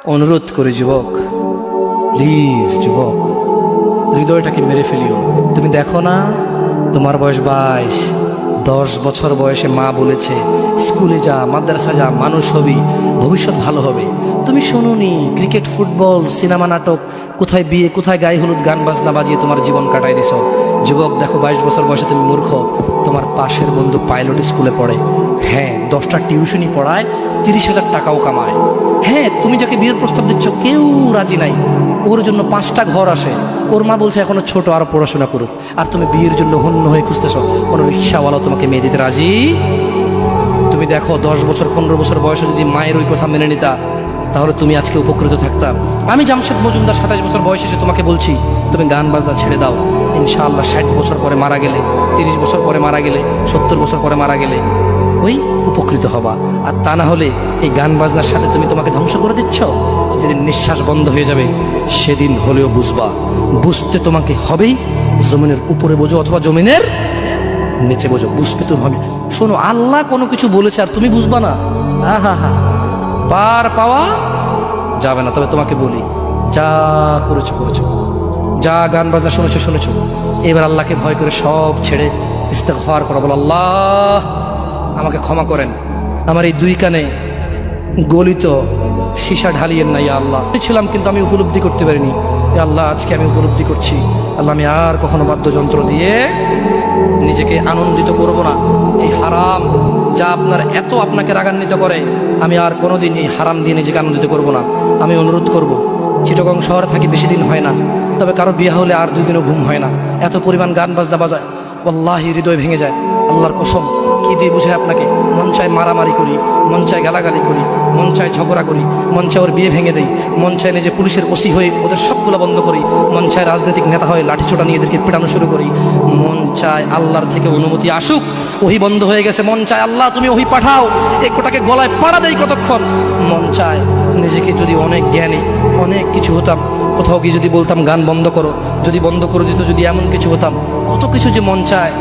অনুরোধ করে যুবক, প্লিজ যুবক, হৃদয়টাকে মেরে ফেলিও। তুমি দেখো না, তোমার বয়স 22, 10 বছর বয়সে মা বলেছে স্কুলে যা, মাদ্রাসা যা, মানুষ হবি, ভবিষ্যৎ ভালো হবে। তুমি শোনোনি ক্রিকেট, ফুটবল, সিনেমা, নাটক, কোথায় বিয়ে, কোথায় গায়ে হলুদ, গান বাজনা বাজিয়ে তোমার জীবন কাটাই দিছো। যুবক দেখো, 22 বছর বয়সে তুমি মূর্খ। তোমার পাশের বন্ধু পাইলট স্কুলে পড়ে, হ্যাঁ 10টা টিউশনি পড়ায়, 30,000 টাকাও কামায়। হ্যাঁ, তুমি যাকে বিয়ের প্রস্তাব দিচ্ছ কেউ রাজি নাই, ওর জন্য 5টা ঘর আসে, ওর মা বলছে এখনো ছোট, আরো পড়াশোনা করুক, আর তুমি বিয়ের জন্য হন্য হয়ে খুঁজতেছ। কোনো রিক্সাওয়ালা তোমাকে মেয়ে দিতে রাজি? তুমি দেখো 10 বছর 15 বছর বয়সে যদি মায়ের ওই কথা মেনে নিতা, তাহলে তুমি আজকে উপকৃত থাকতাম। আমি জামশেদ মজুমদার 27 বছর বয়সে এসে তোমাকে বলছি তুমি গান বাজনা ছেড়ে দাও। ইনশাআল্লাহ 60 বছর পরে মারা গেলে, 30 বছর পরে মারা গেলে, 70 বছর পরে মারা গেলে ওই উপকৃত হবা। আর তা না হলে এই গান বাজনার সাথে তুমি তোমাকে ধ্বংস করে দিচ্ছ। যেদিন নিঃশ্বাস বন্ধ হয়ে যাবে সেদিন হলেও বুঝবা, বুঝতে তোমাকে হবেই। জমিনের উপরে বোঝো অথবা জমিনের নিচে বোঝো, বুঝতে তুমি হবে। শোনো, আল্লাহ কোনো কিছু বলেছে আর তুমি বুঝবা না, হা হা, পার পাওয়া যাবে না। তবে তোমাকে বলি, যা করেছো করেছো, যা গান বাজনা শুনেছো শুনেছো, এবার আল্লাহকে ভয় করে সব ছেড়ে ইস্তেগফার করো। বলো, আল্লাহ আমাকে ক্ষমা করেন, আমার এই 2 কানে গলিত সীসা ঢালিয়েন না ইয়া আল্লাহ। ছিলাম কিন্তু আমি উপলব্ধি করতে পারিনি, ইয়া আল্লাহ আজকে আমি উপলব্ধি করছি। আল্লাহ আমি আর কখনো বাদ্যযন্ত্র দিয়ে নিজেকে আনন্দিত করব না। এই হারাম যা আপনার এত আপনাকে রাগান্বিত করে, আমি আর কোনোদিন এই হারাম দিয়ে নিজেকে আনন্দিত করব না। আমি অনুরোধ করব, চিটাগং শহরে থাকি বেশি দিন হয় না, তবে কারো বিয়ে হলে আর 2 দিনও ঘুম হয় না, এত পরিমাণ গান বাজনা বাজায়, আল্লাহি হৃদয় ভেঙে যায়। আল্লাহর কসম, কি দিয়ে বুঝে আপনাকে? মন চায় মারামারি করি, মন চায় গালাগালি করি, মন চায় ঝগড়া করি, মন চায় ওর বিয়ে ভেঙে দেই, মন চায় নিজে পুলিশের ওসি হয়ে ওদের সবগুলো বন্ধ করি, মন চায় রাজনৈতিক নেতা হয়ে লাঠিছোটা নিয়ে এদেরকে পেটানো শুরু করি, মন চায় আল্লাহর থেকে অনুমতি আসুক, ওহি বন্ধ হয়ে গেছে, মন চায় আল্লাহ তুমি ওহি পাঠাও, একটাকে গলায় পাড়া দেই কতক্ষণ। মন চায় নিজেকে যদি অনেক জ্ঞানী, অনেক কিছু হতাম, কোথাও গিয়ে যদি বলতাম গান বন্ধ করো, যদি বন্ধ করে দিত, যদি এমন কিছু হতাম, কত কিছু যে মন চায়।